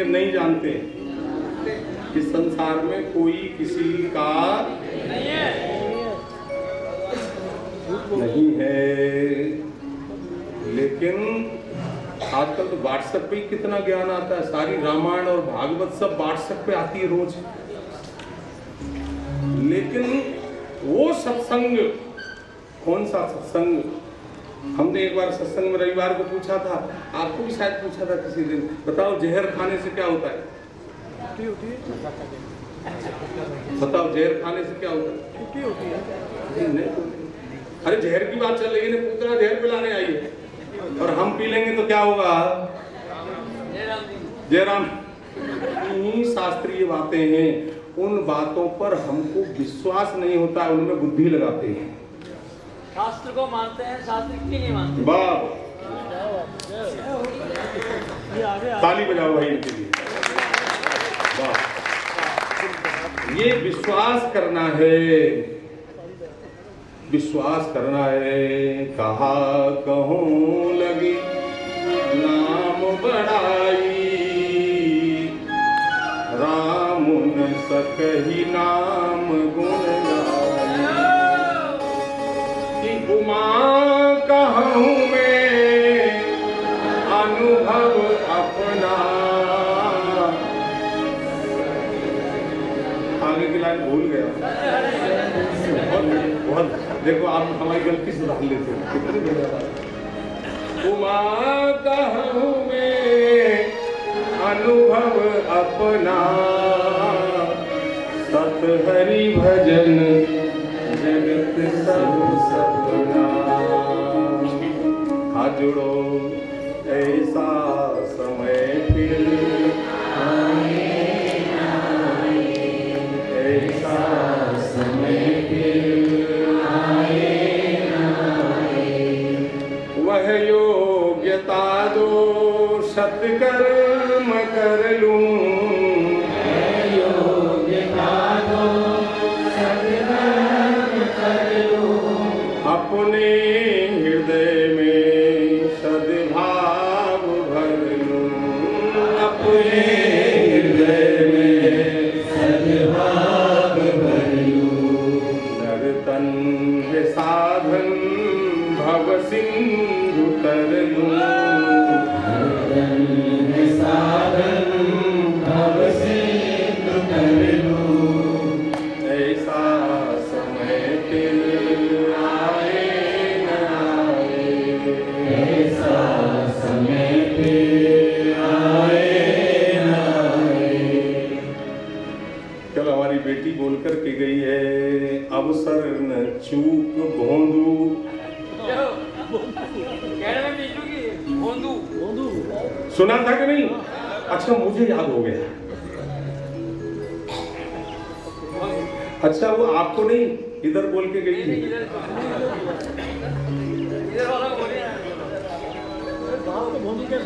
कि नहीं जानते कि संसार में कोई किसी का नहीं है। लेकिन आजकल तो व्हाट्सएप पे ही कितना ज्ञान आता है। सारी रामायण और भागवत सब व्हाट्सएप पे आती है रोज। लेकिन वो सत्संग, कौन सा सत्संग? हमने एक बार सत्संग में रविवार को पूछा था, आपको भी शायद पूछा था किसी दिन, बताओ जहर खाने से क्या होता है? बताओ जहर खाने से क्या होता है? नहीं, अरे जहर की बात चल रही है, पूछ रहा जहर पिलाने आई है और हम पी लेंगे तो क्या होगा? जयराम। इन्हीं शास्त्रीय बातें हैं, उन बातों पर हमको विश्वास नहीं होता, उनमें बुद्धि लगाते हैं। शास्त्र को मानते हैं, शास्त्र की नहीं मानते। वाह, ताली बजाओ भाई इनके लिए। वाह, ये विश्वास करना है, विश्वास करना है। कहा कहूँ लगी नाम बड़ाई, राम न सकहि नाम गुण गाई। कि उमा कहूँ मैं अनुभव अपना। आगे की लाइन भूल गया। बहुत देखो, आप हमारी गलती सुधार लेते हो, कितनी बढ़िया। उमा कहूँ मैं अनुभव अपना, सत हरि भजन जगत सब सपना। हाथ जोड़ो, ऐसा समय फिर ऐसा समय फिर वह योग्यता दो सत्कर्म कर लूं। योग्यता दो सत्कर्म कर लूं। अपने हृदय में सद्भाव भर लूं। अपने हृदय में सद्भाव भर लूं। नर्तन साधन भव सिंधु तर लूं। साधन भव सिंधु तर लूं। ऐसा समय फिर आए न आए। ऐसा समय फिर आए न आए। चलो, हमारी बेटी बोल कर के गई है, अवसर न चूक भोंदू। सुना था कि नहीं? अच्छा, मुझे याद हो गया। अच्छा, वो आपको नहीं, इधर बोल के गई थी।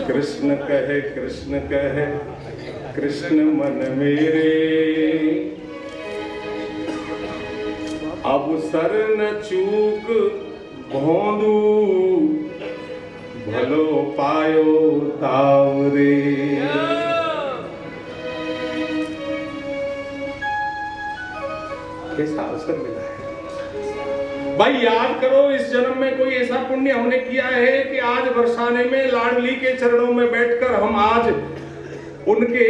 कृष्ण कहे कृष्ण कहे कृष्ण मन मेरे, अवसर न चूक भोंदू। भलो पायो तावरे। कैसा अवसर मिला है भाई। याद करो, इस जन्म में कोई ऐसा पुण्य हमने किया है कि आज बरसाने में लाडली के चरणों में बैठकर हम आज उनके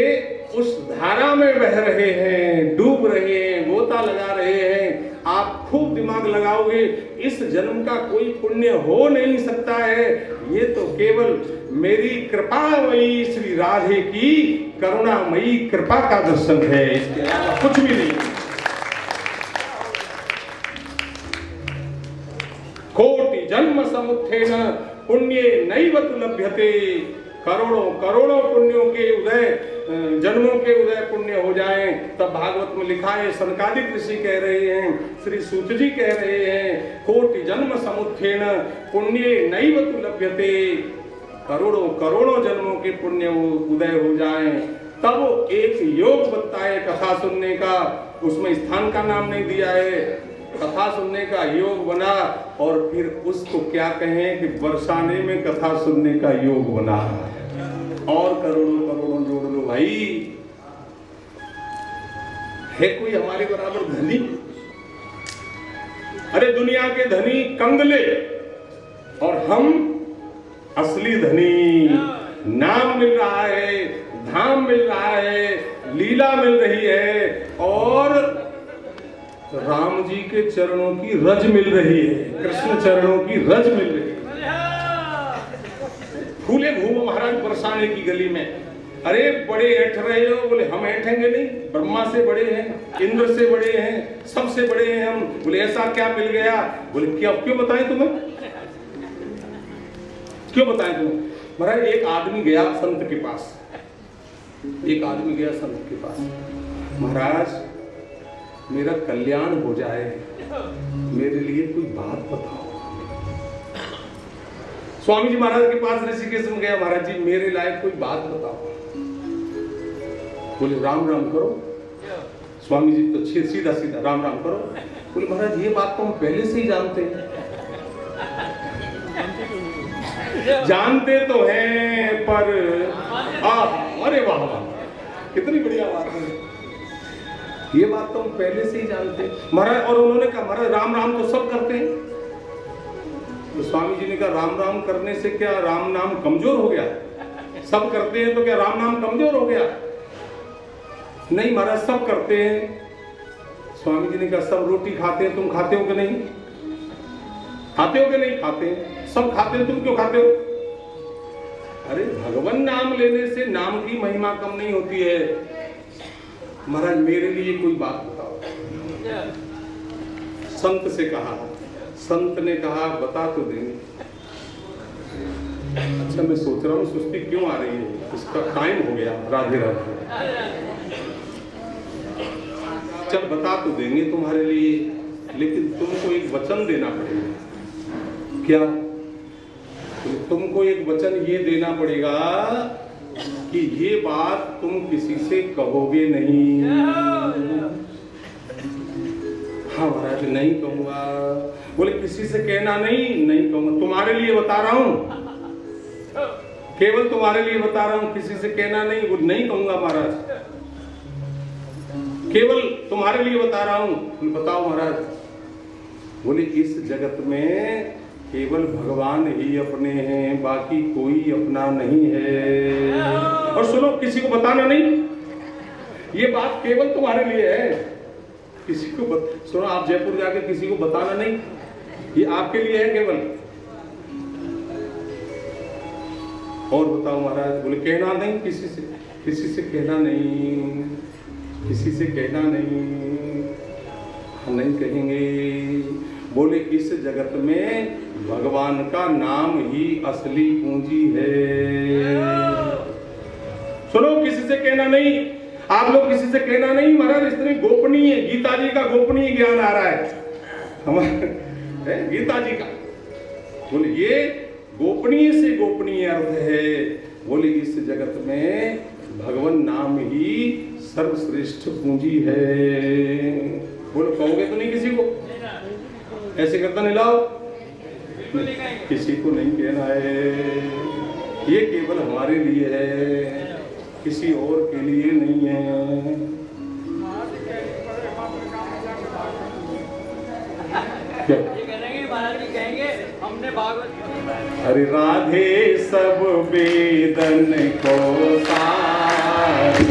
उस धारा में बह रहे हैं, डूब रहे हैं, गोता लगा रहे हैं। आप खूब दिमाग लगाओगे, इस जन्म का कोई पुण्य हो नहीं सकता है। ये तो केवल मेरी कृपामयी श्री राधे की करुणामयी कृपा का दर्शन है, इसके अलावा कुछ भी नहीं। कोटि जन्म समुत्थेन पुण्ये नैव तु लभ्यते। करोड़ों करोड़ों पुण्यों के उदय, जन्मों के उदय पुण्य हो जाएं, तब भागवत में लिखा है, सनकादिक ऋषि कह रहे हैं, श्री सूत जी कह रहे हैं, कोटि जन्म समुत्थेन पुण्ये नैव तु लभ्यते। करोड़ों करोड़ों जन्मों के पुण्य उदय हो जाएं, तब एक योग बनता है कथा सुनने का। उसमें स्थान का नाम नहीं दिया है, कथा सुनने का योग बना। और फिर उसको क्या कहें कि बरसाने में कथा सुनने का योग बना। और करोड़ों करोड़ों जोड़ लो भाई। है कोई हमारे बराबर धनी? अरे दुनिया के धनी कंगले और हम असली धनी। नाम मिल रहा है, धाम मिल रहा है, लीला मिल रही है और राम जी के चरणों की रज मिल रही है, कृष्ण चरणों की रज मिल रही है। फूले घूमो महाराज बरसाने की गली में। अरे बड़े ऐठ रहे हो, बोले हम ऐठेंगे नहीं, ब्रह्मा से बड़े हैं, इंद्र से बड़े हैं, सबसे बड़े हैं हम। बोले ऐसा क्या मिल गया? बोले क्या, क्यों बताएं तुम्हें, क्यों बताएं तुम्हें? महाराज एक आदमी गया संत के पास, एक आदमी गया संत के पास, महाराज मेरा कल्याण हो जाए, मेरे लिए कोई बात बताओ। स्वामी जी महाराज के पास ऋषिकेश में गया, महाराज जी मेरे लायक कोई बात बताओ। बोले राम राम करो। स्वामी जी तो सीधा सीधा राम राम करो। बोले महाराज ये बात तो हम पहले से ही जानते हैं। जानते तो हैं पर अरे वाह वाह, कितनी बढ़िया बात है, ये बात तो हम पहले से ही जानते हैं महाराज। और उन्होंने कहा महाराज राम राम तो सब करते हैं। तो स्वामी जी ने कहा राम राम करने से क्या राम नाम कमजोर हो गया? सब करते हैं तो क्या राम नाम कमजोर हो गया? नहीं महाराज सब करते हैं। स्वामी जी ने कहा सब रोटी खाते हैं, तुम खाते हो कि नहीं? खाते हो कि नहीं? खाते हैं। सब खाते हैं, तुम क्यों खाते हो? अरे भगवान नाम लेने से नाम की महिमा कम नहीं होती है। महाराज मेरे लिए कोई बात बताओ। संत से कहा, संत ने कहा बता तो देंगे। अच्छा मैं सोच रहा हूँ सुस्ती क्यों आ रही है, उसका टाइम हो गया। राधे राधे। चल बता तो देंगे तुम्हारे लिए, लेकिन तुमको एक वचन देना पड़ेगा। क्या? तुमको एक वचन ये देना पड़ेगा कि ये बात तुम किसी से कहोगे नहीं। हाँ महाराज नहीं कहूंगा। बोले किसी से कहना नहीं? नहीं कहूंगा, तुम्हारे लिए बता रहा हूं, केवल तुम्हारे लिए बता रहा हूं, किसी से कहना नहीं। बोले नहीं कहूंगा महाराज, केवल तुम्हारे लिए बता रहा हूं। बोले बताओ महाराज। बोले इस जगत में केवल भगवान ही अपने हैं, बाकी कोई अपना नहीं है। और सुनो किसी को बताना नहीं, ये बात केवल तुम्हारे लिए है। किसी को सुनो, आप जयपुर जाके किसी को बताना नहीं, ये आपके लिए है केवल। और बताओ महाराज। बोले कहना नहीं किसी से, किसी से कहना नहीं, किसी से कहना नहीं, हम नहीं कहेंगे। बोले इस जगत में भगवान का नाम ही असली पूंजी है। सुनो किसी से कहना नहीं, आप लोग किसी से कहना नहीं। महाराज इतनी गोपनीय, गीता जी का गोपनीय ज्ञान आ रहा है हमारे गीता जी का। बोले ये गोपनीय से गोपनीय अर्थ है। बोले इस जगत में भगवान नाम ही सर्वश्रेष्ठ पूंजी है। बोलो कहोगे तो नहीं किसी को? ऐसे गर्दन हिलाओ, किसी को नहीं कहना है। ये केवल हमारे लिए है, किसी और के लिए नहीं है। महाराज जी कहेंगे हमने भागवत। अरे राधे सब वेदन को साथ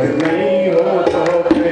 नहीं हो तो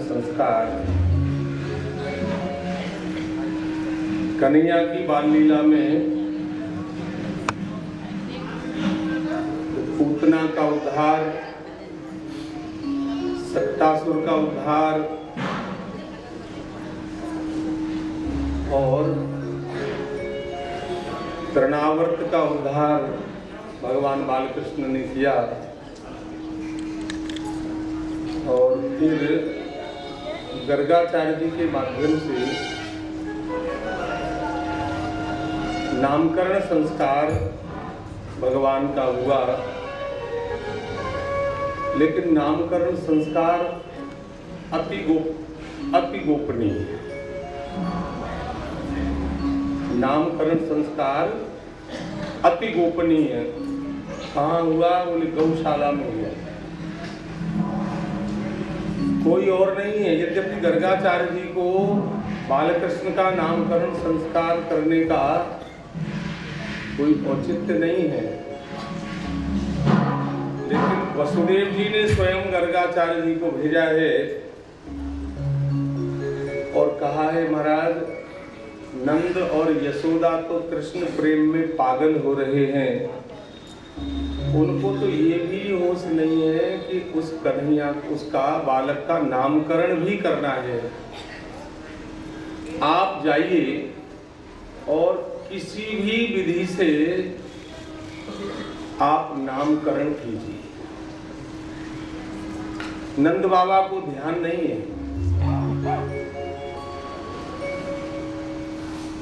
संस्कार कन्हैया की बाल लीला में पूतना का उद्धार, सत्तासुर का उद्धार और तृणावर्त का उद्धार भगवान बालकृष्ण ने किया। और फिर गर्गाचार्य जी के माध्यम से नामकरण संस्कार भगवान का हुआ, लेकिन नामकरण संस्कार अति गोपनीय है। नामकरण संस्कार अति गोपनीय है। कहाँ हुआ? बोले गौशाला में हुआ, कोई और नहीं है। यद्यपि गर्गाचार्य जी को बालकृष्ण का नामकरण संस्कार करने का कोई औचित्य नहीं है, लेकिन वसुदेव जी ने स्वयं गर्गाचार्य जी को भेजा है और कहा है, महाराज नंद और यशोदा तो कृष्ण प्रेम में पागल हो रहे हैं, उनको तो ये भी होश नहीं है कि उस कन्हैया उसका बालक का नामकरण भी करना है। आप जाइए और किसी भी विधि से आप नामकरण कीजिए। नंद बाबा को ध्यान नहीं है।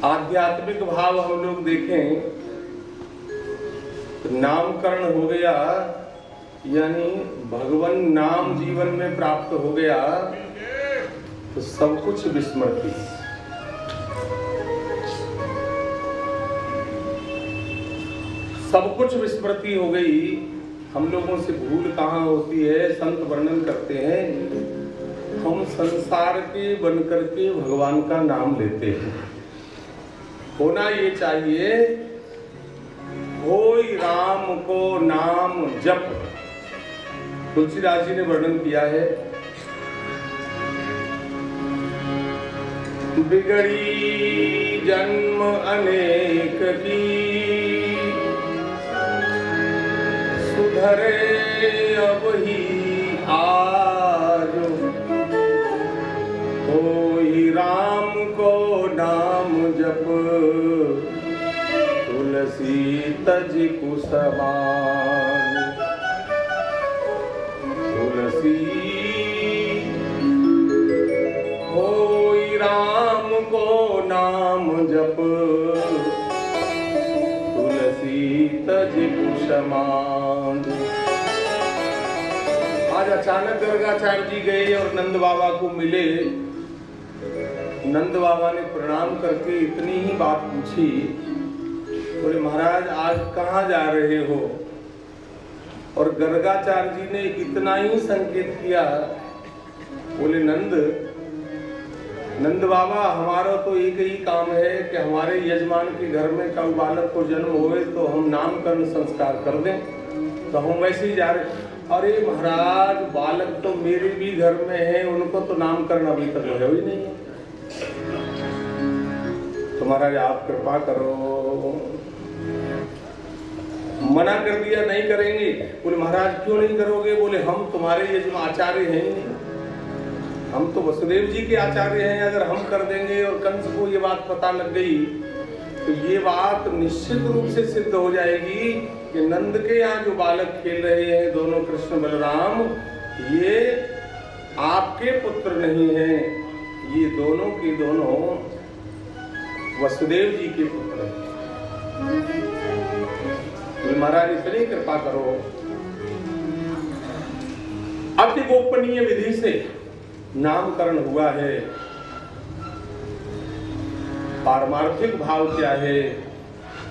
आध्यात्मिक भाव हम लोग देखें तो नामकरण हो गया, यानी भगवान नाम जीवन में प्राप्त हो गया तो सब कुछ विस्मृति। सब कुछ विस्मृति हो गई। हम लोगों से भूल कहाँ होती है? संत वर्णन करते हैं, हम संसार के बनकर के भगवान का नाम लेते हैं। होना ये चाहिए, होई राम को नाम जप। तुलसीदास जी ने वर्णन किया है, बिगड़ी जन्म अनेक की, सुधरे अब ही आज, होई राम को नाम जप, तुलसी तज कुसमान। तुलसी होई राम को नाम जप, तुलसी तज कुसमान। आज अचानक गर्गाचार्य जी गए और नंद बाबा को मिले। नंद बाबा ने प्रणाम करके इतनी ही बात पूछी, बोले महाराज आज कहाँ जा रहे हो? और गर्गाचार्य जी ने इतना ही संकेत किया, बोले नंद बाबा हमारा तो एक ही काम है कि हमारे यजमान के घर में कल बालक को जन्म होए तो हम नामकरण संस्कार कर दें, तो हम वैसे ही जा रहे। अरे महाराज बालक तो मेरे भी घर में है, उनको तो नामकरण अभी तक हो ही नहीं है, तो महाराज आप कृपा करो। मना कर दिया, नहीं करेंगे। बोले महाराज क्यों नहीं करोगे? बोले हम तुम्हारे यजमान आचार्य हैं ही नहीं, हम तो वसुदेव जी के आचार्य हैं। अगर हम कर देंगे और कंस को ये बात पता लग गई तो ये बात निश्चित रूप से सिद्ध हो जाएगी कि नंद के यहाँ जो बालक खेल रहे हैं दोनों कृष्ण बलराम, ये आपके पुत्र नहीं हैं, ये दोनों के दोनों वसुदेव जी के पुत्र हैं। महाराज इतनी कृपा करो। अति गोपनीय विधि से नामकरण हुआ है। पारमार्थिक भाव क्या है?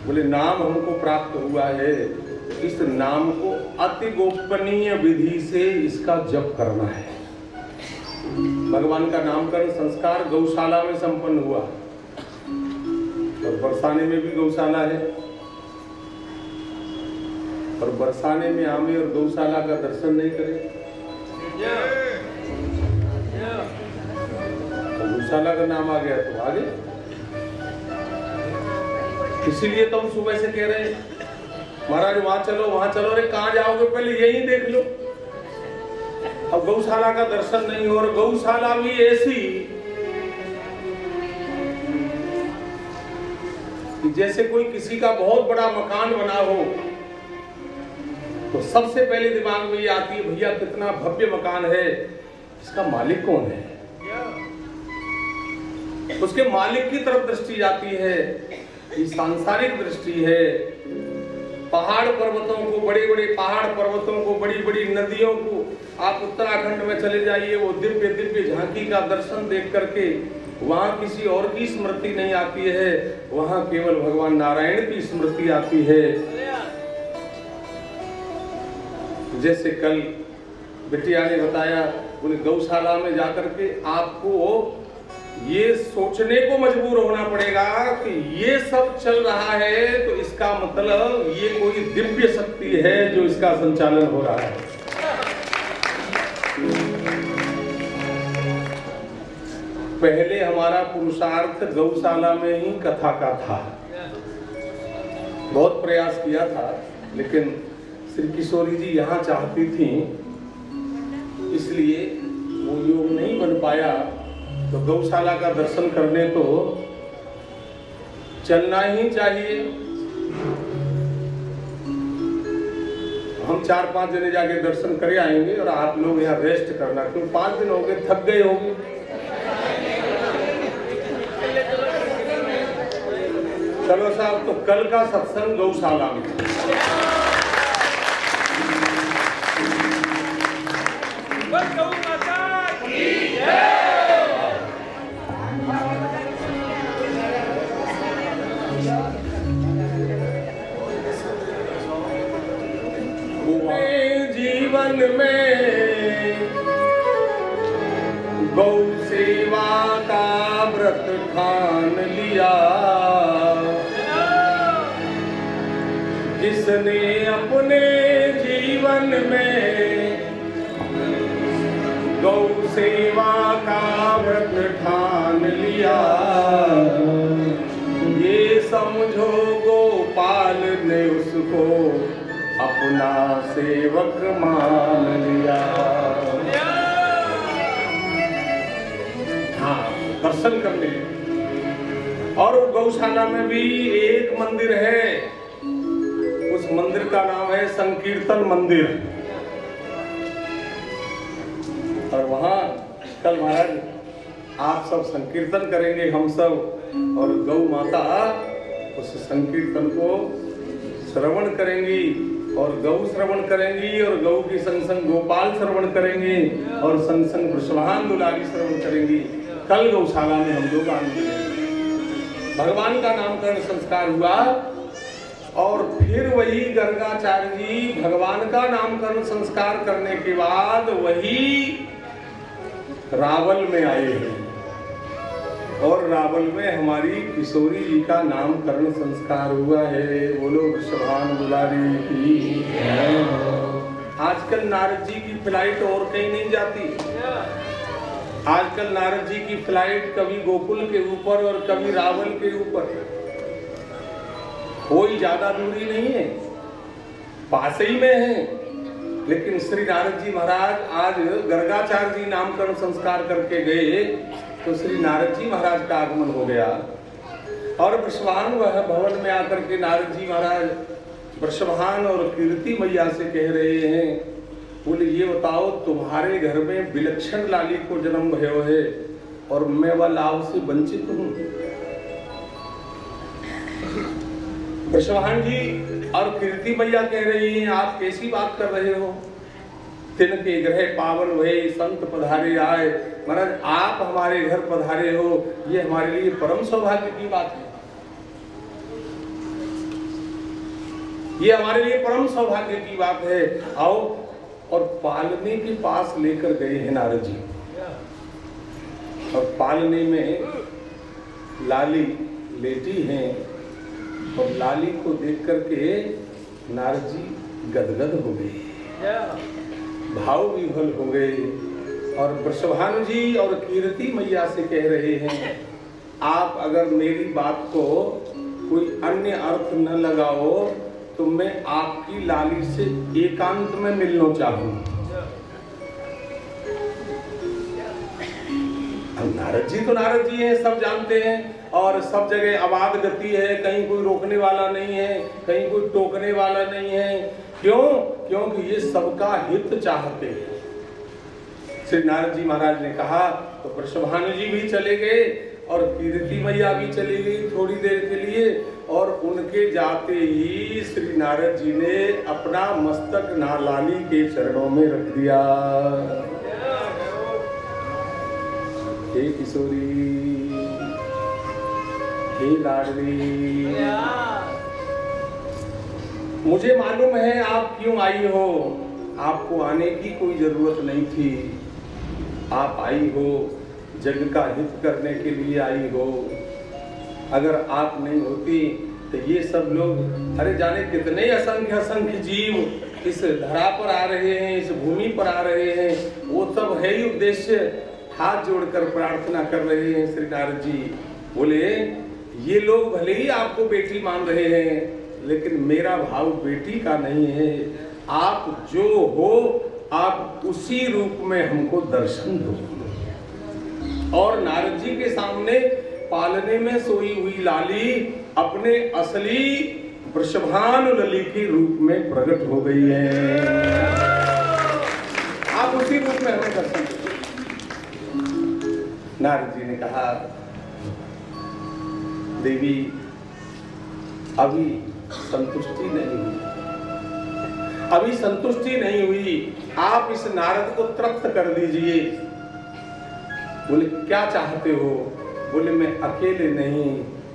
बोले नाम हमको प्राप्त हुआ है, इस नाम को अति गोपनीय विधि से इसका जप करना है। भगवान का नामकरण संस्कार गौशाला में संपन्न हुआ और बरसाने में भी गौशाला है, और बरसाने में आमे और गौशाला का दर्शन नहीं करें गौशाला का नाम आ गया तो आ गया। इसीलिए तो हम सुबह से कह रहे हैं महाराज वहां चलो। अरे कहाँ जाओगे, पहले यही देख लो। अब गौशाला का दर्शन नहीं हो, और गौशाला भी ऐसी कि जैसे कोई किसी का बहुत बड़ा मकान बना हो तो सबसे पहले दिमाग में ये आती है, भैया कितना भव्य मकान है, इसका मालिक कौन है। उसके मालिक की तरफ दृष्टि जाती है, ये सांसारिक दृष्टि है। पहाड़ पर्वतों को, बड़े बड़े पहाड़ पर्वतों को, बड़ी बड़ी नदियों को आप उत्तराखंड में चले जाइए, वो दिव्य दिव्य झांकी का दर्शन देख करके वहां किसी और की स्मृति नहीं आती है, वहां केवल भगवान नारायण की स्मृति आती है। जैसे कल बिटिया ने बताया, बोले गौशाला में जाकर के आपको ये सोचने को मजबूर होना पड़ेगा कि ये सब चल रहा है तो इसका मतलब ये कोई दिव्य शक्ति है जो इसका संचालन हो रहा है। पहले हमारा पुरुषार्थ गौशाला में ही कथा का था, बहुत प्रयास किया था, लेकिन श्री किशोरी जी यहाँ चाहती थी, इसलिए वो योग नहीं बन पाया। तो गौशाला का दर्शन करने तो चलना ही चाहिए। हम 4-5 जने जाके दर्शन करे आएंगे और आप लोग यहाँ रेस्ट करना, क्यों 5 दिन हो गए, थक गए होंगे। चलो साहब, तो कल का सत्संग गौशाला में। जीवन में गौ सेवा का व्रत ठान लिया, जिसने अपने जीवन में गौ सेवा का व्रत ठान लिया, ये समझो गोपाल ने उसको अपना सेवक मान लिया। हाँ, दर्शन करने। और गौशाला में भी एक मंदिर है, उस मंदिर का नाम है संकीर्तन मंदिर। और वहां कल महाराज आप सब संकीर्तन करेंगे, हम सब, और गौ माता उस संकीर्तन को श्रवण करेंगी, और गौ श्रवण करेंगी, और गौ की संग संग गोपाल श्रवण करेंगे, और संग संग वृषभान दुलारी श्रवण करेंगी। कल गौशाला में हम लोग आएंगे। भगवान का नामकरण संस्कार हुआ, और फिर वही गर्गाचार्य जी भगवान का नामकरण संस्कार करने के बाद वही रावल में आए हैं, और रावल में हमारी किशोरी जी का नामकरण संस्कार हुआ है। बोलो वृषभान दुलारी की। आजकल नारद जी की फ्लाइट और कहीं नहीं जाती। आजकल नारद जी की फ्लाइट कभी गोकुल के ऊपर और कभी रावल के ऊपर, कोई ज्यादा दूरी नहीं है, पास ही में है। लेकिन श्री नारद जी महाराज आज गर्गाचार्य जी नामकरण संस्कार करके गए, तो श्री नारद जी महाराज का आगमन हो गया। और वृषभान भवन में आकर के नारद जी महाराज वृषभान और कीर्ति मैया से कह रहे हैं, बोले ये बताओ तुम्हारे घर में विलक्षण लाली को जन्म भयो है और मैं वह लाभ से वंचित हूँ। वृषभान जी और कीर्ति मैया कह रही हैं, आप कैसी बात कर रहे हो, तिनके ग्रह पावन भये संत पधारे आए। महाराज आप हमारे घर पधारे हो, ये हमारे लिए परम सौभाग्य की बात है, ये हमारे लिए परम सौभाग्य की बात है। आओ। और पालने के पास लेकर गए हैं नारद जी, और पालने में लाली लेटी हैं, और लाली को देख करके नारद जी गदगद हो गए, भाव विह्वल हो गए। और वृषभानु जी और कीर्ति मैया से कह रहे हैं, आप अगर मेरी बात को कोई अन्य अर्थ न लगाओ तो मैं आपकी लाली से एकांत में मिलना चाहूं। नारद जी तो नारद जी हैं, सब जानते हैं, और सब जगह आबाद गति है, कहीं कोई रोकने वाला नहीं है, कहीं कोई टोकने वाला नहीं है। क्यों? क्योंकि ये सबका हित चाहते हैं। श्री नारद जी महाराज ने कहा तो वृषभानु जी भी चले गए और कीर्ति मैया भी चली गई थोड़ी देर के लिए, और उनके जाते ही श्री नारद जी ने अपना मस्तक नालाली के चरणों में रख दिया। हे किशोरी, हे लाडली, मुझे मालूम है आप क्यों आई हो। आपको आने की कोई जरूरत नहीं थी, आप आई हो जग का हित करने के लिए आई हो। अगर आप नहीं होती तो ये सब लोग, अरे जाने कितने असंख्य असंख्य जीव इस धरा पर आ रहे हैं, इस भूमि पर आ रहे हैं, वो सब है ही उद्देश्य। हाथ जोड़कर प्रार्थना कर रहे हैं श्री नारद जी। बोले ये लोग भले ही आपको बेटी मान रहे हैं, लेकिन मेरा भाव बेटी का नहीं है। आप जो हो आप उसी रूप में हमको दर्शन दो। और नारद जी के सामने पालने में सोई हुई लाली अपने असली वृषभानु लली के रूप में प्रकट हो गई है। आप उसी रूप में हमें दर्शन दो। नारद जी ने कहा, देवी अभी संतुष्टि नहीं हुई, अभी संतुष्टि नहीं हुई, आप इस नारद को तृप्त कर दीजिए। बोले क्या चाहते हो? बोले मैं अकेले नहीं,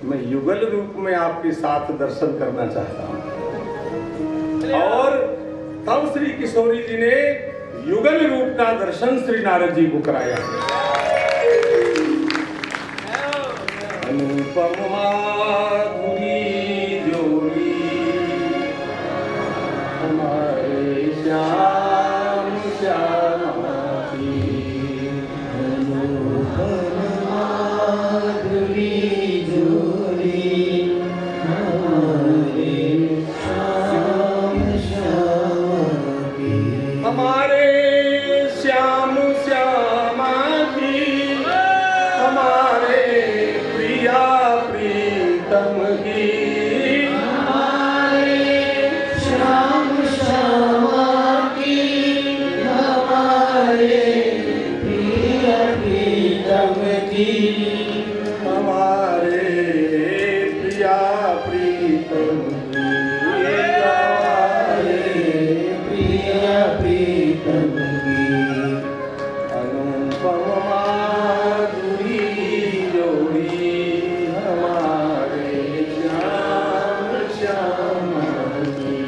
मैं युगल रूप में आपके साथ दर्शन करना चाहता हूं। और तब श्री किशोरी जी ने युगल रूप का दर्शन श्री नारद जी को कराया। अनुपम माधुरी जोड़ी हमारे श्याम श्यामा की, अनुपम माधुरी जोड़ी हमारे श्याम श्यामा की, हमारे श्याम श्यामा की, हमारे प्रिया प्रीतम की, हमारे श्याम श्यामा की, हमारे प्रिया प्रीतम की, हमारे प्रिया प्रीतम की, हमारे प्रिया प्रीतम की, अनुपम माधुरी जोड़ी हमारे श्याम श्यामा की,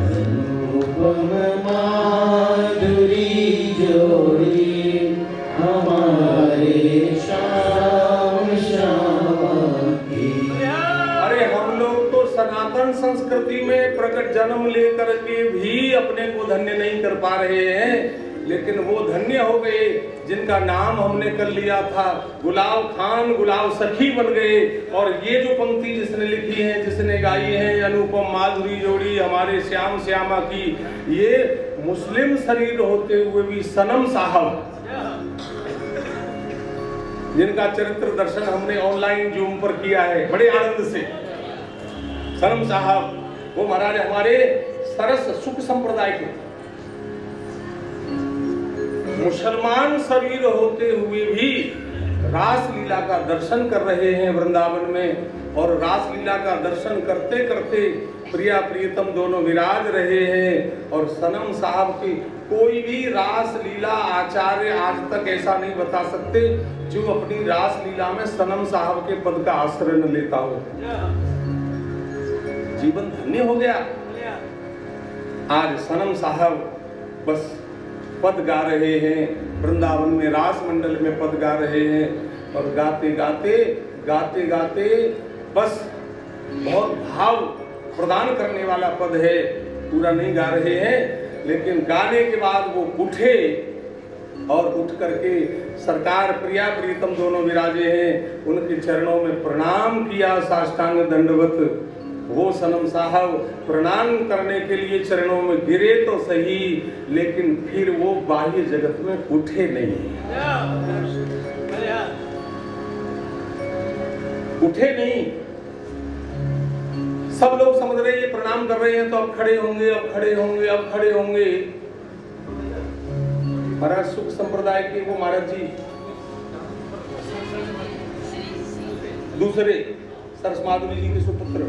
अनुपम माधुरी जोड़ी हमारे श्याम श्यामा की। अरे हम लोग तो सनातन संस्कृति में प्रकट जन्म लेकर के भी अपने को धन्य नहीं कर पा रहे हैं, लेकिन वो धन्य हो गए जिनका नाम हमने कर लिया था। गुलाब खान गुलाब सखी बन गए। और ये जो पंक्ति जिसने लिखी है, जिसने गाई है, अनुपम माधुरी जोड़ी हमारे श्याम श्यामा की, ये मुस्लिम शरीर होते हुए भी सनम साहब, जिनका चरित्र दर्शन हमने ऑनलाइन जूम पर किया है बड़े आनंद से। सनम साहब वो महाराज हमारे सरस सुख संप्रदाय के मुसलमान शरीर होते हुए भी रास लीला का दर्शन कर रहे हैं वृंदावन में। और रास लीला का दर्शन करते करते प्रिया प्रियतम दोनों विराज रहे हैं। और सनम साहब की कोई भी रास लीला आचार्य आज तक ऐसा नहीं बता सकते जो अपनी रास लीला में सनम साहब के पद का आश्रय न लेता हो। जीवन धन्य हो गया। आज सनम साहब बस पद गा रहे हैं, वृंदावन में रास मंडल में पद गा रहे हैं। और गाते गाते गाते गाते बस बहुत भाव प्रदान करने वाला पद है, पूरा नहीं गा रहे हैं। लेकिन गाने के बाद वो उठे और उठ करके सरकार प्रिया प्रीतम दोनों विराजे हैं, उनके चरणों में प्रणाम किया साष्टांग दंडवत। वो सनम साहब प्रणाम करने के लिए चरणों में गिरे तो सही, लेकिन फिर वो बाह्य जगत में उठे नहीं, उठे नहीं। सब लोग समझ रहे हैं ये प्रणाम कर रहे हैं तो अब खड़े होंगे, अब खड़े होंगे, अब खड़े होंगे। महाराज सुख संप्रदाय के वो महाराज जी दूसरे सरस माधुरी जी के सुपुत्र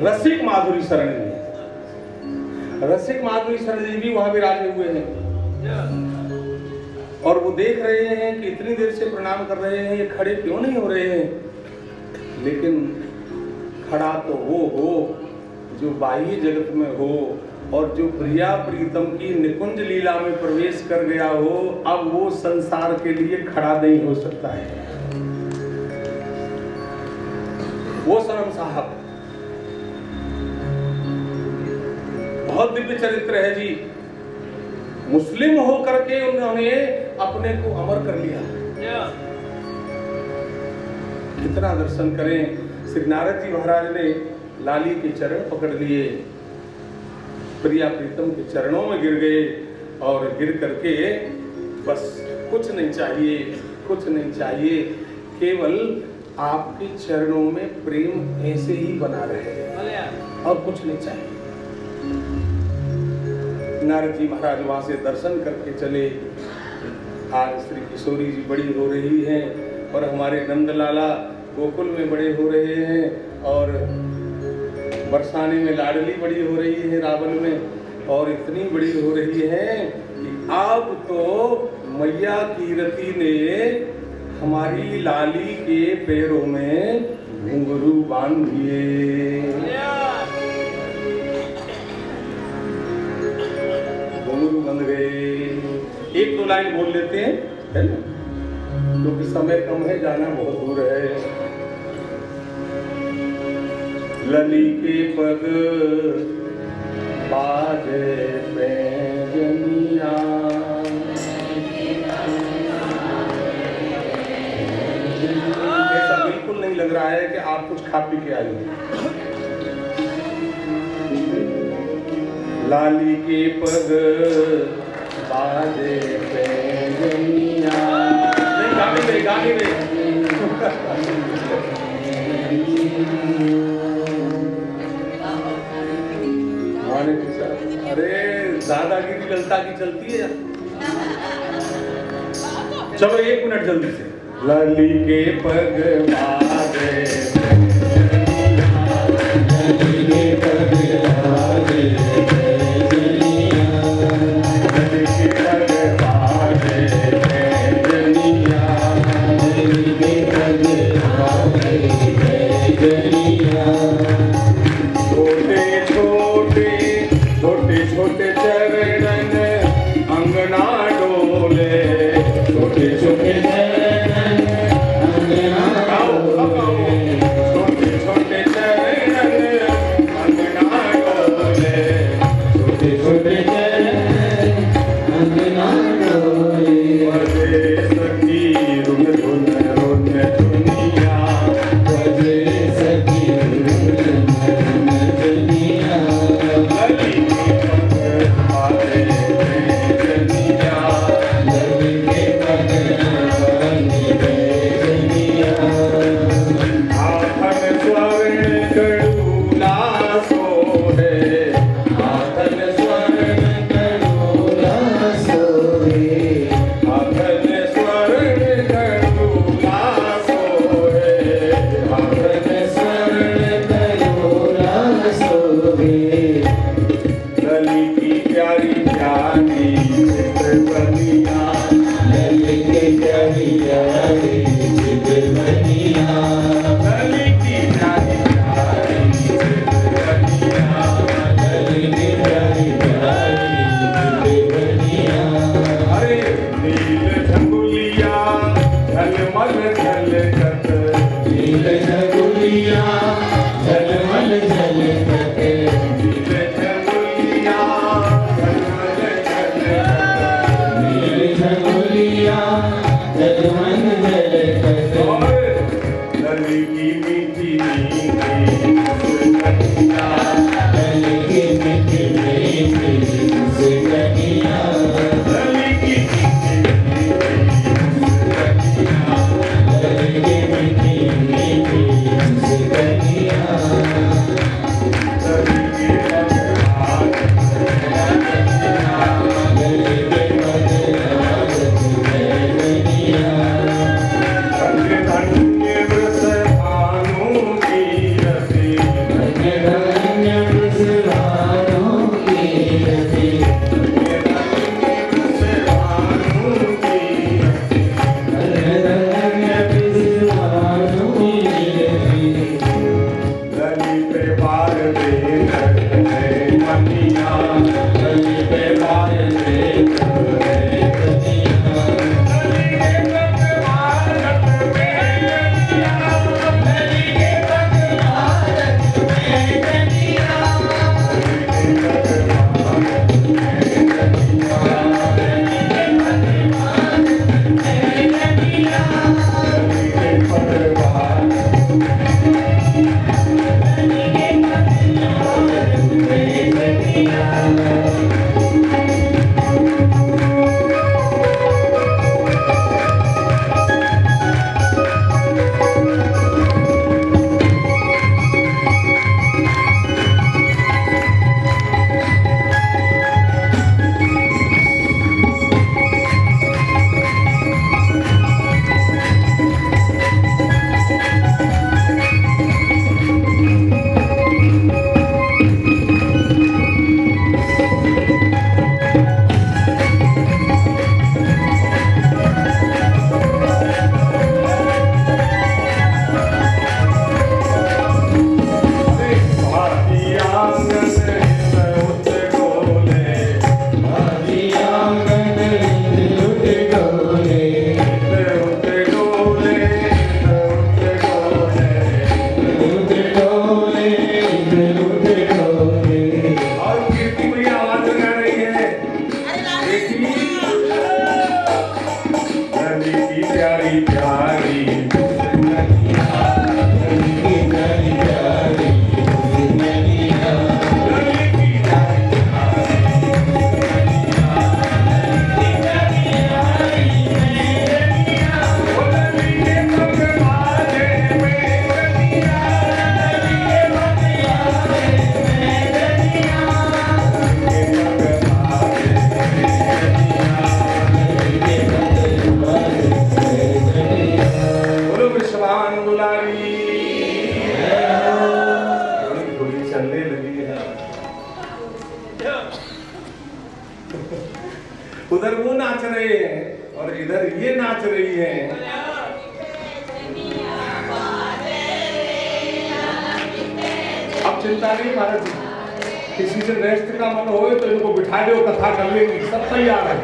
रसिक माधुरी शरण जी, रसिक माधुरी शरण जी भी वहां विराजे हुए हैं। और वो देख रहे हैं कि इतनी देर से प्रणाम कर रहे हैं, ये खड़े क्यों नहीं हो रहे हैं। लेकिन खड़ा तो वो हो जो बाह्य जगत में हो और जो प्रिया प्रीतम की निकुंज लीला में प्रवेश कर गया हो। अब वो संसार के लिए खड़ा नहीं हो सकता है। वो सनम साहब बहुत दिव्य चरित्र है जी। मुस्लिम होकर के उन्होंने अपने को अमर कर लिया। कितना दर्शन करें। श्री नारद जी महाराज ने लाली के चरण पकड़ लिए, प्रिया प्रीतम के चरणों में गिर गए और गिर करके बस कुछ नहीं चाहिए, कुछ नहीं चाहिए, केवल आपके चरणों में प्रेम ऐसे ही बना रहे और कुछ नहीं चाहिए। नारद जी महाराज वहां से दर्शन करके चले। आज श्री किशोरी जी बड़ी हो रही हैं और हमारे नंदलाला गोकुल में बड़े हो रहे हैं और बरसाने में लाडली बड़ी हो रही है रावण में, और इतनी बड़ी हो रही है कि अब तो मैया कीरति ने हमारी लाली के पैरों में घुंघरू बांध दिए। घुंघरू बंध गए। एक दो लाइन बोल लेते हैं, है ना, क्योंकि समय कम है, जाना बहुत दूर है। लली के पग बाजे पैजनिया, ऐसा बिल्कुल नहीं लग रहा है कि आप कुछ खा पी के आए हो। लाली के पग बाजे पैजनिया, नहीं गाने में, गाने में। अरे दादागिरी ललता की चलती है। चलो 1 मिनट जल्दी से। लाली के पग बाजे, लाली के पग बाजे, लाली के पग बाजे पैजनिया, लाली के पग बाजे पैजनिया। छोटे छोटे छोटे छोटे चरण अंगना डोले, छोटे छोटे चरण अंगना डोले, छोटे छोटे चरण अंगना डोले, छोटे छोटे चरण अंगना डोले। बजे सखी रुन रुन रुन दुनिया, बजे सखी रुन रुन दुनिया। लली के पग बाजे पैजनिया, लली के पग बाजे पैजनिया। आठन स्वर्ण कड़ूला सोहे, आठन स्वर्ण कड़ूला सोहे, आठन स्वर्ण कड़ूला सोहे, आठन स्वर्ण कड़ूला सोहे। लली की प्यारी प्यारी चित्र बनिया, लली की प्यारी प्यारी चित्र बनिया, लली की प्यारी प्यारी चित्र बनिया, लली की प्यारी प्यारी चित्र बनिया। अरे नील झंगुलिया झलमल झलकत, नील झंगुलिया झलमल झलकत, नील झंगुलिया झलमल झलकत, नील प्यारी दुल्हनिया, लली की प्यारी प्यारी दुल्हनिया, लली की प्यारी उधर वो नाच रहे हैं और इधर ये नाच रही हैं। अब चिंता नहीं महाराज जी, किसी से रेस्ट का मन हो तो इनको बिठा दो, कथा कर लेंगे, सब तैयार है।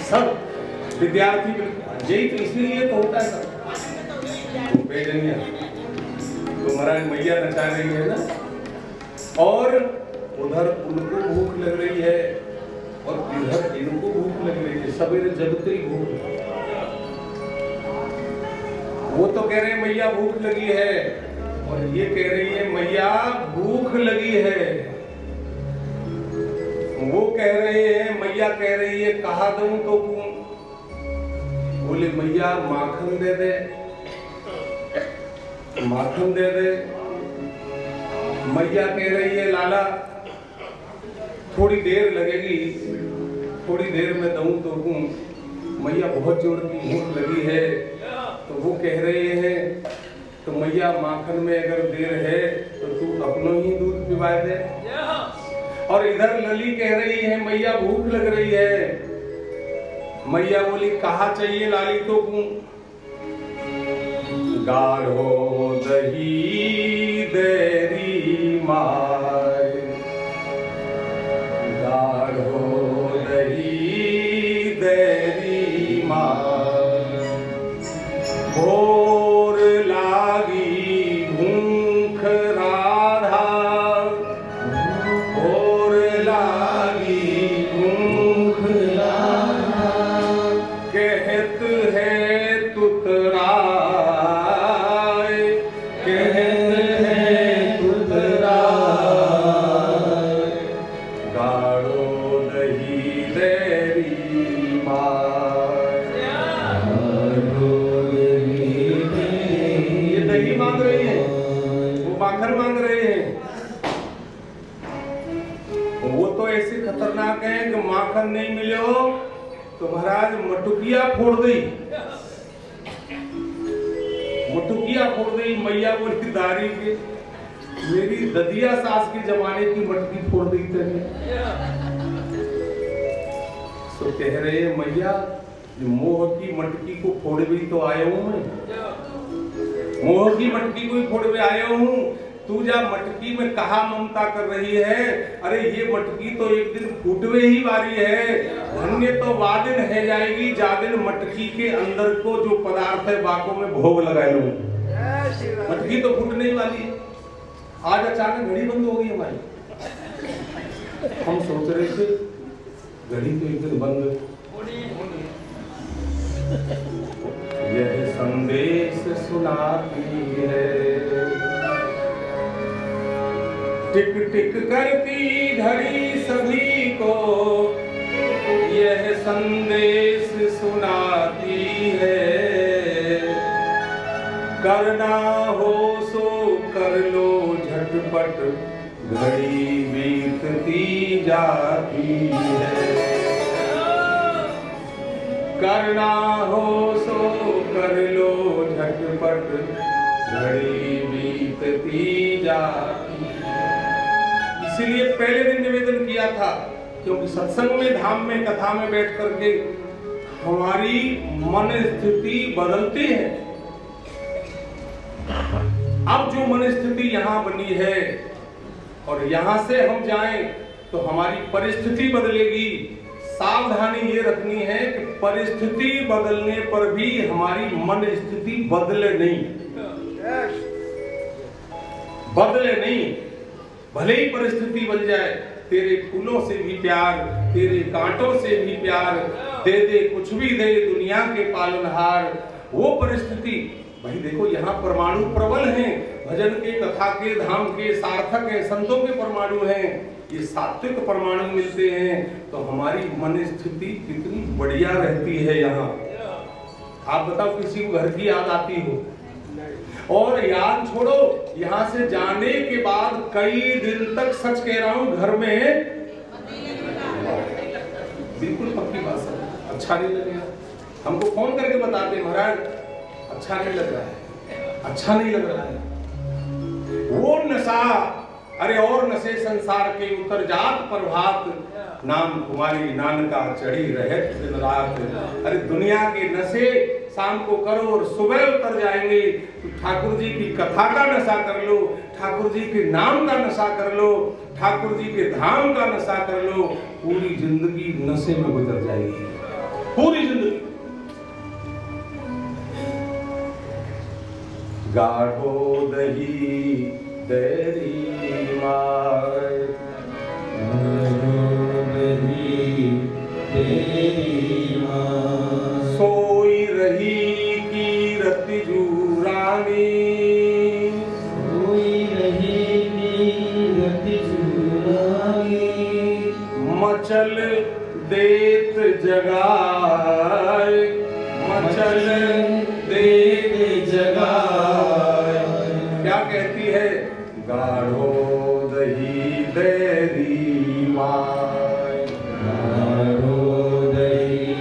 सब विद्यार्थी यही तो इसीलिए तो होता है सब। तो महाराज मैया नचा रही है ना, और उधर उनको भूख लग रही है और इधर इनको भूख लग रही है, सवेरे जगते ही भूख। वो तो कह रहे हैं मैया भूख लगी है, और ये कह रही है मैया भूख लगी है। वो कह रहे हैं, मैया कह रही है कहा दूं तो कौन? बोले मैया माखन दे दे, माखन दे दे। मैया कह रही है लाला थोड़ी देर लगेगी, थोड़ी देर में दूं तो दूं। मैया बहुत जोर की भूख लगी है, तो वो कह रहे हैं तो मैया माखन में अगर देर है तो तू अपनों ही दूध पिला दे। और इधर लली कह रही है मैया भूख लग रही है। मैया बोली कहा चाहिए लाली तो कहूं? गाढ़ो दही देरी माय, गाढ़ो दही देरी माय, भोर लागी भूख राधा, भोर लागी भूख राधा, कहत है तुतरा, खतरनाक है कि माखन नहीं मिलो तो महाराज मटुकिया फोड़ दी, मटुकिया फोड़ दी। मैया बोली दारी के मेरी ददिया सास के जमाने की मटकी फोड़ दी तेरे। तो कह रहे मैया मोह की मटकी को फोड़ भी तो आया हूं मैं, मोह की मटकी को ही फोड़ भी आया हूं। तू जा मटकी में कहा ममता कर रही है? अरे ये मटकी तो एक दिन फूटवे ही वाली है। धन्य तो वादिन है जाएगी जादिन मटकी के अंदर को जो पदार्थ है बाकों में भोग लगा लूं। मटकी तो फूटने ही वाली है। आज अचानक घड़ी बंद हो गई हमारी। हम सोच रहे थे घड़ी तो एक दिन बंद। यह संदेश सुनाती है, टिक टिक करती घड़ी सभी को यह संदेश सुनाती है। करना हो सो कर लो झटपट, घड़ी बीतती जाती है। करना हो सो कर लो झटपट, घड़ी बीतती जाती है। इसीलिए पहले दिन निवेदन किया था, क्योंकि सत्संग में धाम में कथा में बैठ करके हमारी मन स्थिति बदलती है। अब जो मन स्थिति यहाँ बनी है और यहाँ से हम जाएं तो हमारी परिस्थिति बदलेगी। सावधानी ये रखनी है कि परिस्थिति बदलने पर भी हमारी मन स्थिति बदले नहीं, बदले नहीं। भले ही परिस्थिति बन जाए तेरे फूलों से भी प्यार, तेरे कांटों से भी प्यार, दे दे कुछ भी दे दुनिया के पालनहार। वो परिस्थिति भाई देखो, यहाँ परमाणु प्रबल हैं, भजन के, कथा के, धाम के, सार्थक हैं, संतों के परमाणु हैं, ये सात्विक परमाणु मिलते हैं तो हमारी मन स्थिति कितनी बढ़िया रहती है। यहाँ आप बताओ किसी को घर की याद आती हो? और याद छोड़ो, यहाँ से जाने के बाद कई दिन तक, सच कह रहा हूं, घर में बिल्कुल पक्की बात है, अच्छा नहीं लगेगा। हमको फोन करके बताते महाराज अच्छा नहीं लग रहा है, अच्छा नहीं लग रहा है। वो नशा, अरे और नशे संसार के उतर जात प्रभात, नाम तुम्हारी नानका चढ़ी रहे दिन रात। अरे दुनिया के नशे शाम को करो और सुबह उतर जाएंगे। तो ठाकुर जी की कथा का नशा कर लो, ठाकुर जी के नाम का नशा कर लो, ठाकुर जी के धाम का नशा कर लो, पूरी जिंदगी नशे में गुजर जाएगी, पूरी जिंदगी। गाढ़ो दही तेरी मार, सोई रही कीरत जूरानी, सोई रही कीरत जूरानी, मचल देत जगाए, मचल देत जगाए। क्या कहती है? गाढ़ो दही तेरी माय, गाढ़ो दही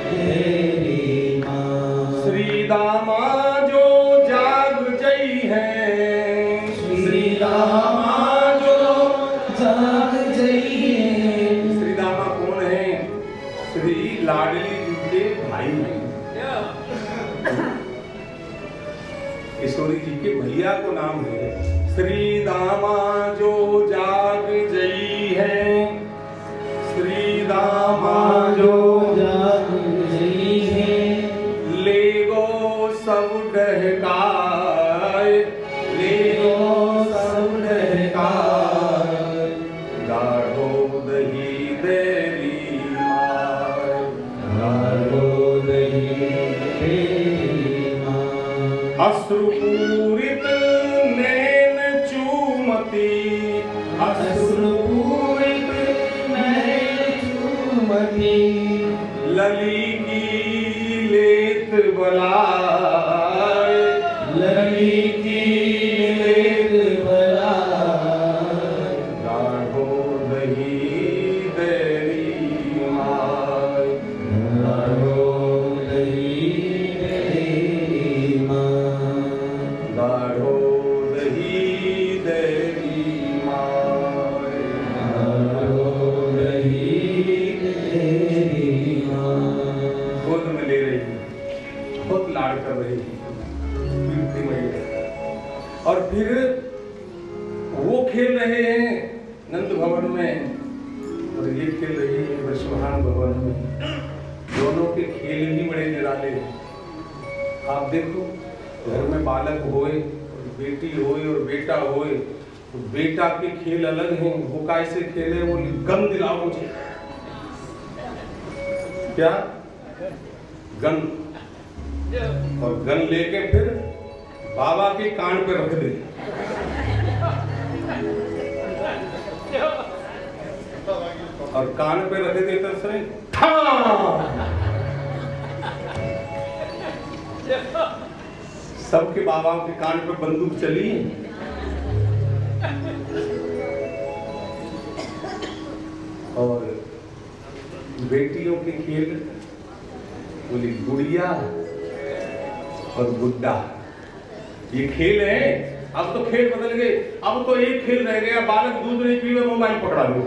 तेरी माय। श्री दामा जो जाग जई है, श्री दामा जो जाग जई है। श्री दामा कौन है? श्री लाडली जी के भाई हैं, किशोरी जी के भैया को नाम है। श्री दामा जो जाग जई है, श्री दामा जो जाग जई है। ले गो सब डहकाए, ले गो सब डहकाए। गाढ़ो दही तेरी माय, गाढ़ो दही तेरी माय। अश्रुपूरित नैन चूमती, अश्रुपूरित नैन चूमती, लली की लेत बलाए, लली की लेत बलाए। गाढ़ो दही तेरी माय, गाढ़ो दही तेरी माय। गाढ़ो दही तेरी माय। गाढ़ो दही तेरी माय। गोद में ले रही है, बहुत लाड़ कर रही है, कीर्ति मैया। और फिर वो खेल रहे हैं नंद भवन में और ये खेल रही है वृषभान भवन में। दोनों के खेल ही बड़े निराले हैं। आप देखो, घर में बालक होए, बेटी होए और बेटा होए, तो बेटा के खेल अलग हैं। वो कैसे खेले? वो गन दिलाओ मुझे, क्या गन, और गन लेके फिर बाबा के कान पे रख दे। और कान पे रख दे तो सही सबके बाबा के कान पे बंदूक चली। और बेटियों के खेल, बोली गुड़िया और गुड्डा, ये खेल है। अब तो खेल बदल गए, अब तो एक खेल रह गया, बालक दूध नहीं पीवे मोबाइल पकड़ा लो।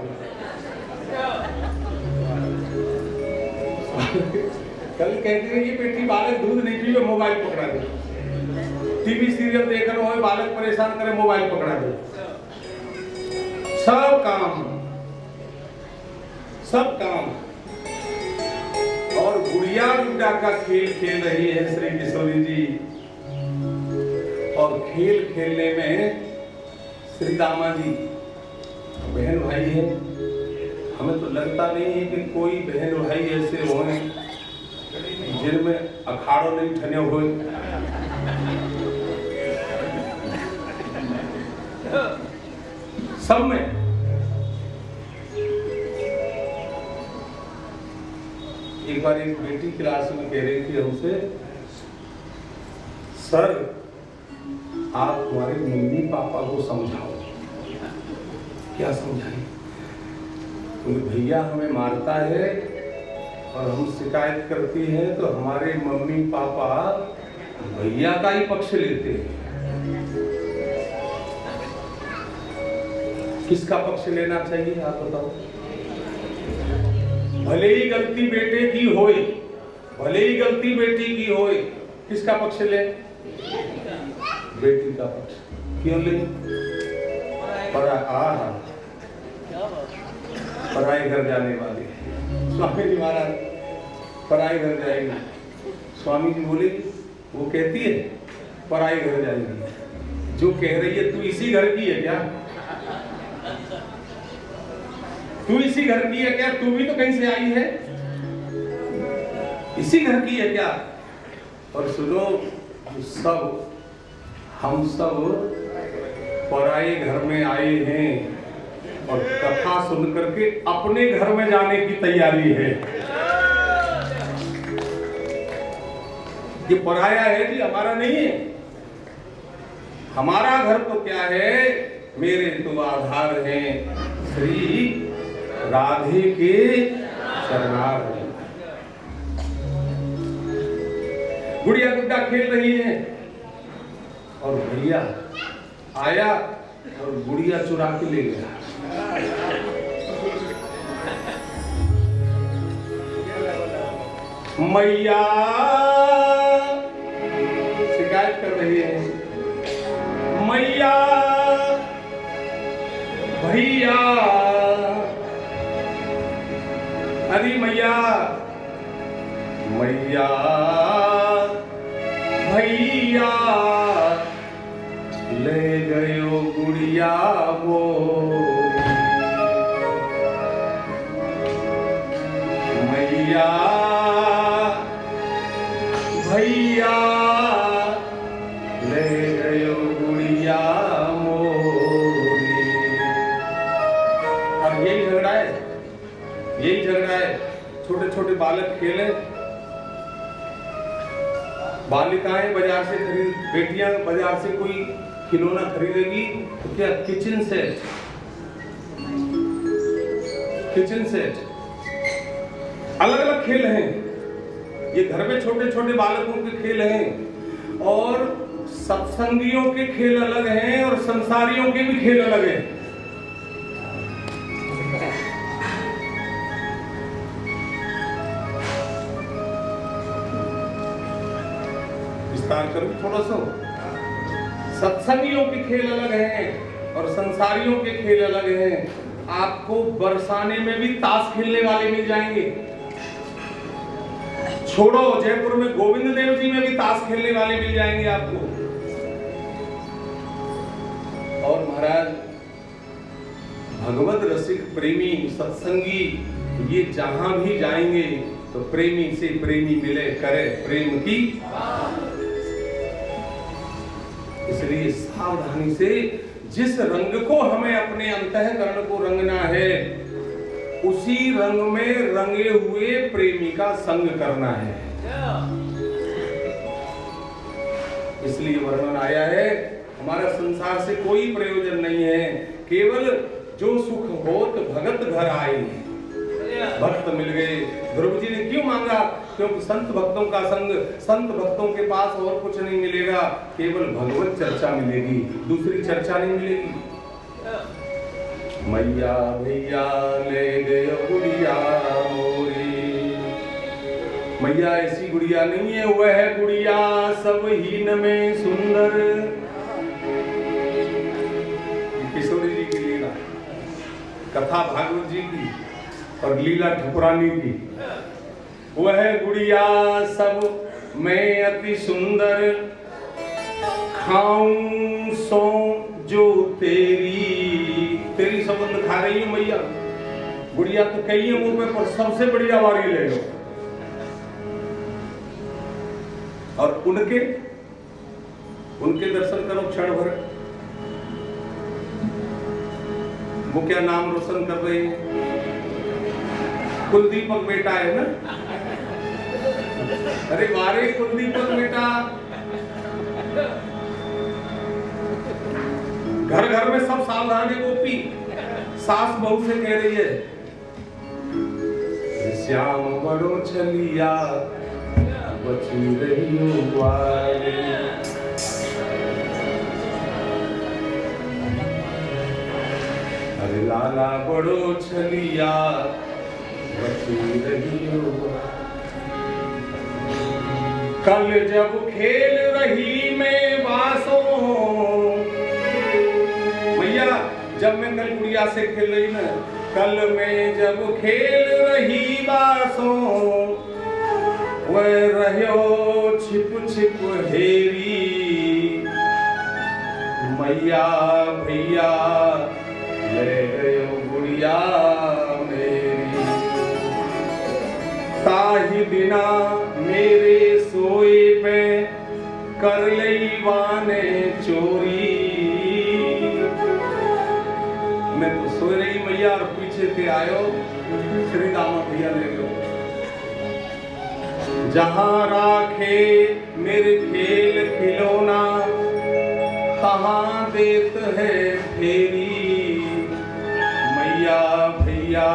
कल कहते हैं ये बेटी बालक दूध नहीं पीवे मोबाइल पकड़ा दो, टीवी सीरियल देख रहे हो बालक परेशान करे मोबाइल पकड़ा दो। सब काम, सब काम। और गुड़िया गुड्डा का खेल खेल रही है श्री किशोरी जी। और खेल खेलने में श्री दामा जी बहन भाई है, हमें तो लगता नहीं है कि कोई बहन भाई ऐसे हों जिनमें अखाड़ों नहीं ठने हुए। सब में एक बार एक बेटी क्लास में कह रही थी हमसे, सर आप हमारे मम्मी पापा को समझाओ। क्या समझाएं? बोले भैया हमें मारता है और हम शिकायत करती हैं तो हमारे मम्मी पापा भैया का ही पक्ष लेते हैं। किसका पक्ष लेना चाहिए आप बताओ? भले ही गलती बेटे की होए, भले ही गलती बेटी की होए, किसका पक्ष ले? बेटी का पक्ष। क्यों ले? पराए घर जाने वाले स्वामी जी महाराज पराए घर जाएंगे। स्वामी जी बोले वो कहती है पराए घर जाएंगी, जो कह रही है तू इसी घर की है क्या? तू इसी घर की है क्या? तू भी तो कहीं से आई है, इसी घर की है क्या? और सुनो, हम सब पराए घर में आए हैं और कथा सुन करके अपने घर में जाने की तैयारी है। ये पराया है जी, हमारा नहीं है। हमारा घर तो क्या है, मेरे तो आधार हैं श्री राधे के चरणार हैं। गुड़िया गुड्डा खेल रही है और भैया आया और गुड़िया चुरा के ले गया। मैया शिकायत कर रही है, मैया भैया, अरे मैया मैया भैया ले गयो गुड़िया वो। मैया भैया ले गयो गुड़िया मोरी। अब यही झगड़ा है, यही झगड़ा है। छोटे छोटे बालक खेले, बालिकाएं बाजार से खरीद, बेटियां बाजार से कोई खिलौना खरीदेगी तो क्या किचन सेट, किचन सेट, अलग अलग खेल हैं। ये घर में छोटे छोटे बालकों के खेल हैं और सत्संगियों के खेल अलग हैं और संसारियों के भी खेल अलग हैं। विस्तार करूं थोड़ा सा। सत्संगियों के खेल अलग हैं और संसारियों के खेल अलग हैं। आपको बरसाने में भी ताश खेलने वाले मिल जाएंगे। छोड़ो, जयपुर में गोविंद देव जी में भी ताश खेलने वाले मिल जाएंगे आपको। और महाराज भगवत रसिक प्रेमी सत्संगी ये जहां भी जाएंगे तो प्रेमी से प्रेमी मिले, करे प्रेम की। इसलिए सावधानी से जिस रंग को हमें अपने अंतःकरण को रंगना है उसी रंग में रंगे हुए प्रेमी का संग करना है। इसलिए वर्णन आया है, हमारा संसार से कोई प्रयोजन नहीं है, केवल जो सुख होत भगत घर आए। भक्त मिल गए। ध्रुव जी ने क्यों मांगा? क्योंकि संत भक्तों का संग, संत भक्तों के पास और कुछ नहीं मिलेगा, केवल भगवत चर्चा मिलेगी, दूसरी चर्चा नहीं मिलेगी। मैया भैया ले गए गुड़िया मोरी। मैया ऐसी गुड़िया नहीं है, वह है गुड़िया सब हीन में सुंदर। किशोरी जी की लीला, कथा भागवत जी की और लीला ठकुरानी की। वह गुड़िया सब मैं अति सुंदर, खाऊं सो जो तेरी। तेरी सौगंध खा रही हूं मैया, गुड़िया तो कई है मुंह पे, पर सबसे बढ़िया वाली ले लो। और उनके दर्शन करो क्षण भर। वो क्या नाम रोशन कर रही है? कुलदीपक बेटा है ना? अरे वारे कुलदीपक बेटा। घर घर में सब सावधान है। गोपी सास बहू से कह रही है, श्याम बड़ो छलिया बची रही हो वारे। अरे लाला बड़ो छलिया बची रही हो। कल जब खेल रही मैं बासों, भैया जब मैं कल गुड़िया से खेल रही ना, कल मैं जब खेल रही बासों, वह रहो छिप छिप हेरी। मैया भैया ले गयो गुड़िया मेरी। ताही बिना मेरे सोए पे कर लई वाने चोरी। मैं तो सो रही मैया और पीछे से आयो श्री दामा भैया ले लो। जहां राखे मेरे खेल खिलौना, तहां देत है फेरी। मैया भैया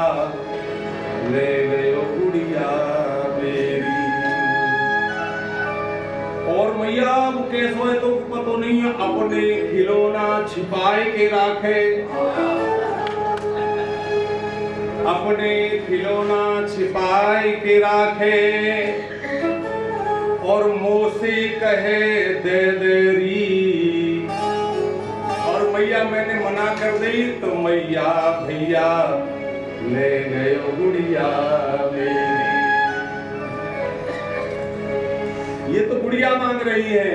ले गयो गुड़िया मेरी। और मैया वो कैसो है तो पता नहीं है, अपने खिलौना छिपाए के राखे। अपने खिलौना छिपाए के राखे, और मोसे कहे दे देरी। और मैया मैंने मना कर दी तो मैया भैया ले गयो गुड़िया मेरी। ये तो गुड़िया मांग रही है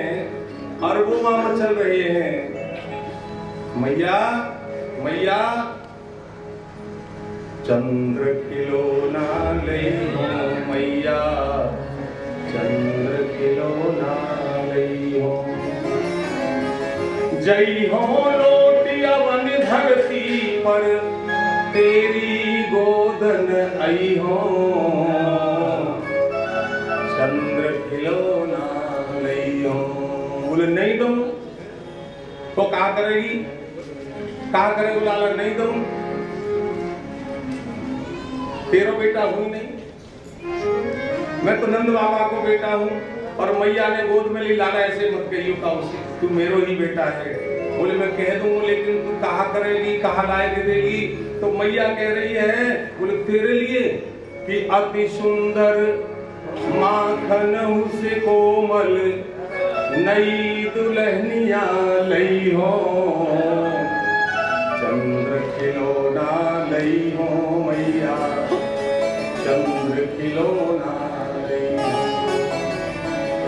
और वो मामा चल रहे हैं। मैया मैया चंद्र खिलौना ले हो मैया, चंद्र खिलौना ले हो। जय हो लोटिया वन धरती पर, तेरी गोदन आई हो। चंद्र खिलौना ले हो। बोले नहीं दूं तो क्या करेगी? क्या करे लाला? नहीं दूं, तेरा बेटा हूं नहीं, मैं तो नंद बाबा को बेटा हूं। और मैया ने गोद में ली। लाला ऐसे मत कहियो का उसे, तू मेरो ही बेटा है। बोले मैं कह दूं, लेकिन तू कहा करेगी, कहा लाए के देगी? तो मैया कह रही है, बोले तेरे लिए कि अति सुंदर माखन से कोमल नई दुल्हनिया लई हो। चंद्र खिलौना लई हो मैया, चंद्र खिलौना लई हो।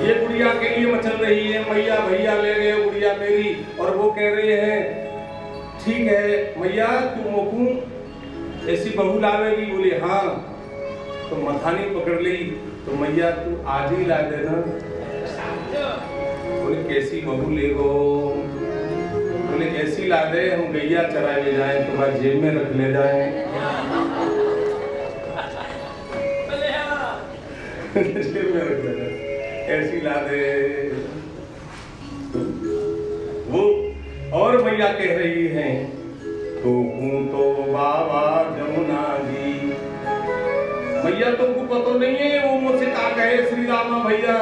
ये गुड़िया के लिए मचल रही है, मैया भैया ले गए गुड़िया मेरी। और वो कह रहे हैं ठीक है मैया, तू मोकू ऐसी बहू लावेगी? बोले हाँ। तो मथानी पकड़ ली तो मैया तू आज ही ला देना। बोले कैसी बहू ले गो? बोले ऐसी ला दे हम गैया चराए ले जाए, तुम्हारे जेब में रख ले जाए। जेब में रख ले जाए, ऐसी ला दे वो। और मैया कह रही है तो हूं तो बाबा जमुना जी। भैया तुमको पता नहीं है वो मुझसे क्या कहे श्री रामा भैया?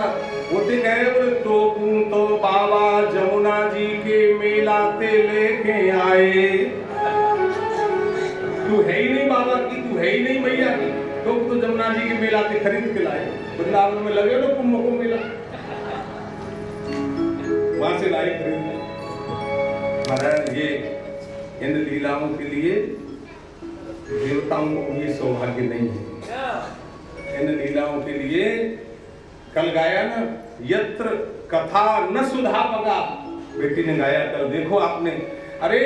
वो तो कहे बोले तो हूं तो बाबा जमुना जी के मेलाते लेके आए। तू है ही नहीं बाबा की, तू है ही नहीं मैया की, तो जमुना जी के मेलाते खरीद के लाए। वृंदावन में लगे ना कुंभ को मेला, वहां से लाए खरीद। महाराज ये इन लीलाओं के लिए देवताओं को भी सौभाग्य नहीं है। इन लीलाओं के लिए कल गाया ना, यत्र कथा न सुधा पगा, बेटी ने गाया कल। देखो आपने अरे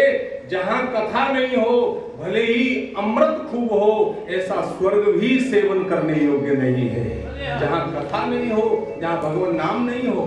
जहां कथा नहीं हो, भले ही अमृत खूब हो, ऐसा स्वर्ग भी सेवन करने योग्य नहीं है। जहां कथा नहीं हो, जहां भगवान नाम नहीं हो,